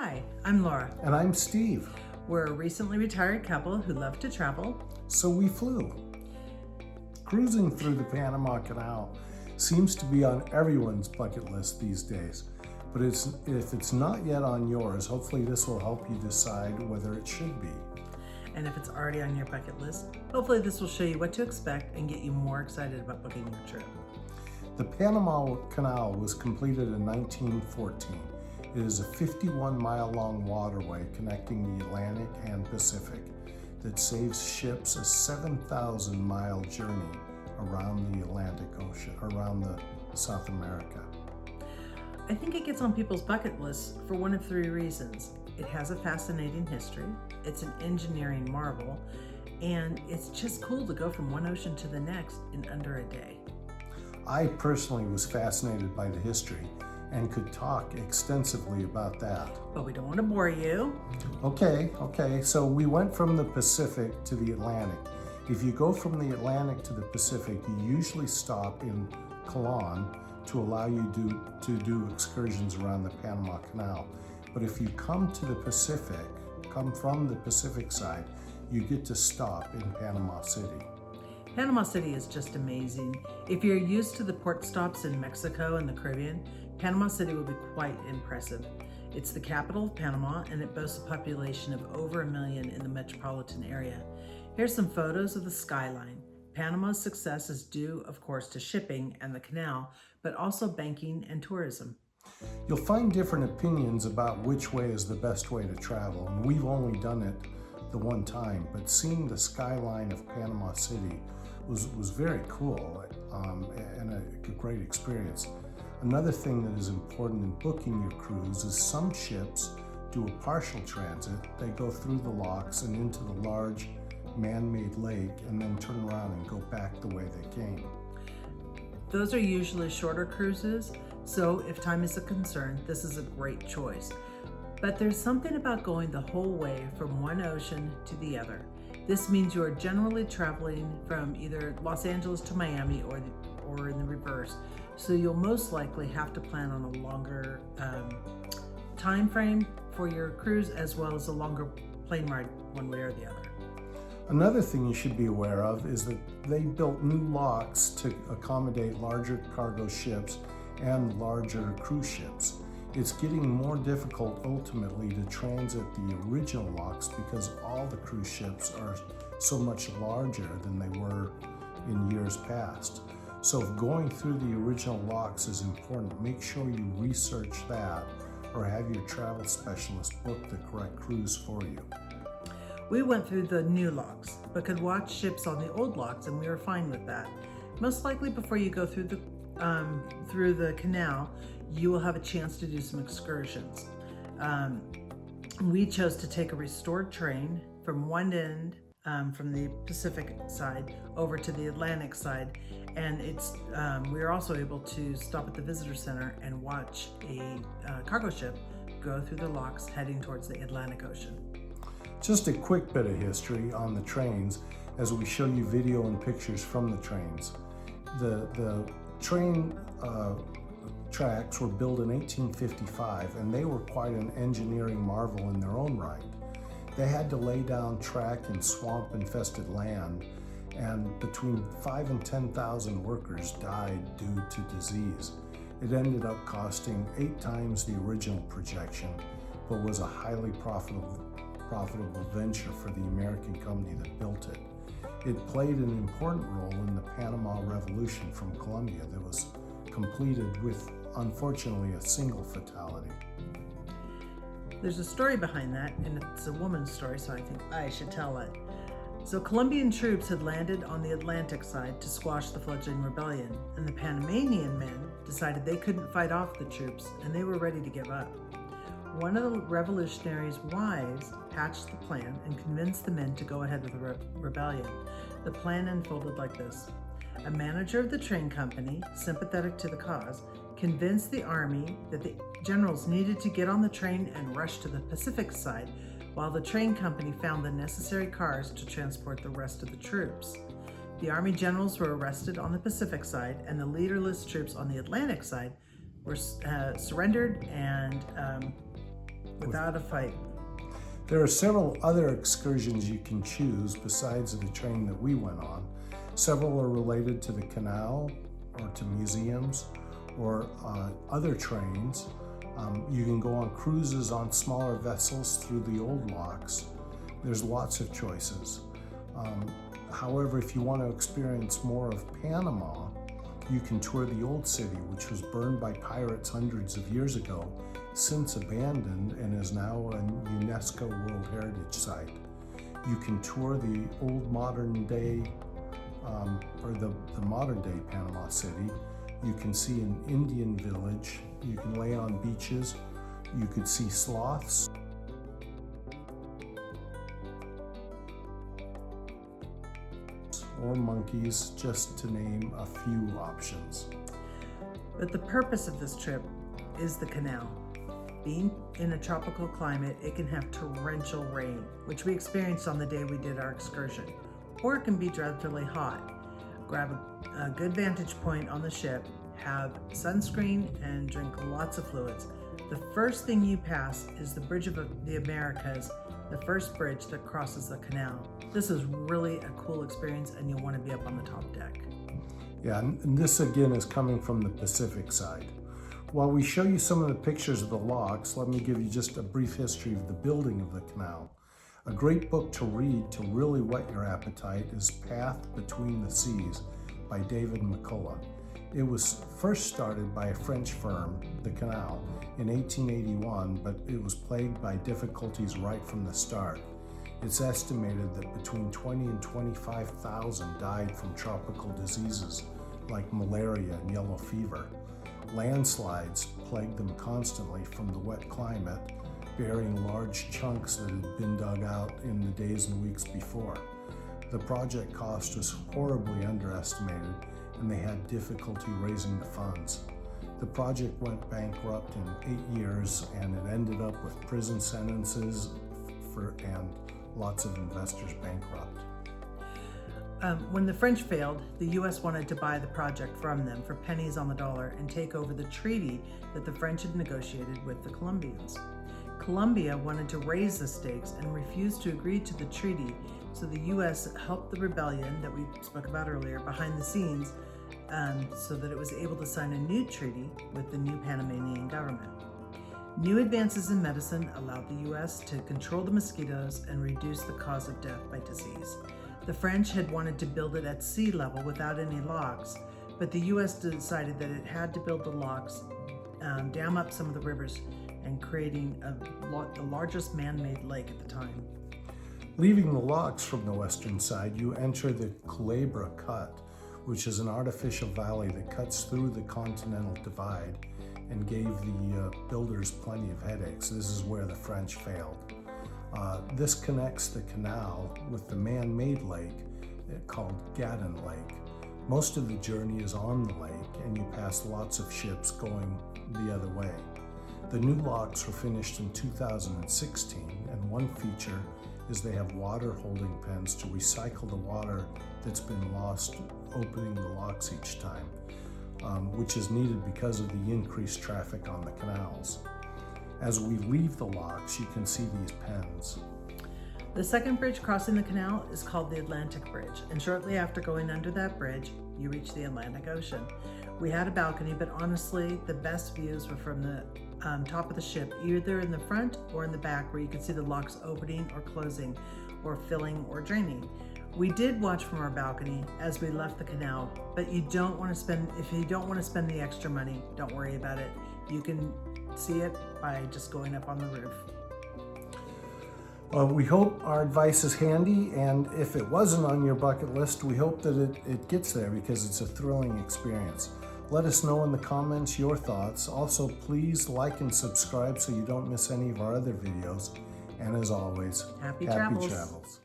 Hi, I'm Laura. And I'm Steve. We're a recently retired couple who love to travel. So we flew. Cruising through the Panama Canal seems to be on everyone's bucket list these days. But if it's not yet on yours, hopefully this will help you decide whether it should be. And if it's already on your bucket list, hopefully this will show you what to expect and get you more excited about booking your trip. The Panama Canal was completed in 1914. It is a 51-mile-long waterway connecting the Atlantic and Pacific that saves ships a 7,000-mile journey around the Atlantic Ocean, around South America. I think it gets on people's bucket lists for one of three reasons. It has a fascinating history, it's an engineering marvel, and it's just cool to go from one ocean to the next in under a day. I personally was fascinated by the history and could talk extensively about that. But we don't want to bore you. Okay, so we went from the Pacific to the Atlantic. If you go from the Atlantic to the Pacific, you usually stop in Colon to allow you to do excursions around the Panama Canal. But if you come from the Pacific side, you get to stop in Panama City. Panama City is just amazing. If you're used to the port stops in Mexico and the Caribbean, Panama City will be quite impressive. It's the capital of Panama and it boasts a population of over 1 million in the metropolitan area. Here's some photos of the skyline. Panama's success is due, of course, to shipping and the canal, but also banking and tourism. You'll find different opinions about which way is the best way to travel, and we've only done it the one time, but seeing the skyline of Panama City was very cool and a great experience. Another thing that is important in booking your cruise is some ships do a partial transit. They go through the locks and into the large man-made lake and then turn around and go back the way they came. Those are usually shorter cruises, so if time is a concern, this is a great choice. But there's something about going the whole way from one ocean to the other. This means you are generally traveling from either Los Angeles to Miami or in the reverse. So you'll most likely have to plan on a longer time frame for your cruise as well as a longer plane ride one way or the other. Another thing you should be aware of is that they built new locks to accommodate larger cargo ships and larger cruise ships. It's getting more difficult ultimately to transit the original locks because all the cruise ships are so much larger than they were in years past. So if going through the original locks is important, make sure you research that or have your travel specialist book the correct cruise for you. We went through the new locks, but could watch ships on the old locks, and we were fine with that. Most likely before you go through the canal, you will have a chance to do some excursions. We chose to take a restored train from one end, from the Pacific side over to the Atlantic side, and we were also able to stop at the visitor center and watch a cargo ship go through the locks heading towards the Atlantic Ocean. Just a quick bit of history on the trains as we show you video and pictures from the trains. The train tracks were built in 1855 and they were quite an engineering marvel in their own right. They had to lay down track in swamp-infested land, and between 5,000 and 10,000 workers died due to disease. It ended up costing 8 times the original projection, but was a highly profitable venture for the American company that built it. It played an important role in the Panama Revolution from Colombia that was completed with, unfortunately, a single fatality. There's a story behind that, and it's a woman's story, so I think I should tell it. So Colombian troops had landed on the Atlantic side to squash the fledgling rebellion, and the Panamanian men decided they couldn't fight off the troops, and they were ready to give up. One of the revolutionaries' wives hatched the plan and convinced the men to go ahead with the rebellion. The plan unfolded like this. A manager of the train company, sympathetic to the cause, convinced the army that the generals needed to get on the train and rush to the Pacific side, while the train company found the necessary cars to transport the rest of the troops. The army generals were arrested on the Pacific side, and the leaderless troops on the Atlantic side were surrendered and without a fight. There are several other excursions you can choose besides the train that we went on. Several are related to the canal or to museums or other trains. You can go on cruises on smaller vessels through the old locks. There's lots of choices. However, if you want to experience more of Panama, you can tour the old city, which was burned by pirates hundreds of years ago, since abandoned, and is now a UNESCO World Heritage Site. You can tour the old modern day, or the modern day Panama City. You can see an Indian village. You can lay on beaches. You could see sloths. Or monkeys, just to name a few options. But the purpose of this trip is the canal. Being in a tropical climate, it can have torrential rain, which we experienced on the day we did our excursion, or it can be dreadfully hot. Grab a good vantage point on the ship, have sunscreen, and drink lots of fluids. The first thing you pass is the Bridge of the Americas, the first bridge that crosses the canal. This is really a cool experience, and you'll want to be up on the top deck. Yeah, and this again is coming from the Pacific side. While we show you some of the pictures of the locks, let me give you just a brief history of the building of the canal. A great book to read to really whet your appetite is Path Between the Seas by David McCullough. It was first started by a French firm, the canal, in 1881, but it was plagued by difficulties right from the start. It's estimated that between 20 and 25,000 died from tropical diseases like malaria and yellow fever. Landslides plagued them constantly from the wet climate, burying large chunks that had been dug out in the days and weeks before. The project cost was horribly underestimated, and they had difficulty raising the funds. The project went bankrupt in 8 years, and it ended up with prison sentences and lots of investors bankrupt. When the French failed, the U.S. wanted to buy the project from them for pennies on the dollar and take over the treaty that the French had negotiated with the Colombians. Colombia wanted to raise the stakes and refused to agree to the treaty, so the U.S. helped the rebellion that we spoke about earlier behind the scenes, so that it was able to sign a new treaty with the new Panamanian government. New advances in medicine allowed the U.S. to control the mosquitoes and reduce the cause of death by disease. The French had wanted to build it at sea level without any locks, but the U.S. decided that it had to build the locks, dam up some of the rivers, and creating the largest man-made lake at the time. Leaving the locks from the western side, you enter the Culebra Cut, which is an artificial valley that cuts through the continental divide and gave the builders plenty of headaches. This is where the French failed. This connects the canal with the man-made lake called Gadden Lake. Most of the journey is on the lake, and you pass lots of ships going the other way. The new locks were finished in 2016, and one feature is they have water holding pens to recycle the water that's been lost opening the locks each time, which is needed because of the increased traffic on the canals. As we leave the locks, you can see these pens. The second bridge crossing the canal is called the Atlantic Bridge, and shortly after going under that bridge, you reach the Atlantic Ocean. We had a balcony, but honestly, the best views were from the top of the ship, either in the front or in the back, where you could see the locks opening or closing, or filling or draining. We did watch from our balcony as we left the canal, but if you don't want to spend the extra money, don't worry about it. You can see it by just going up on the roof. Well, we hope our advice is handy, and if it wasn't on your bucket list, we hope that it gets there, because it's a thrilling experience. Let us know in the comments your thoughts. Also, please like and subscribe so you don't miss any of our other videos. And as always, Happy travels.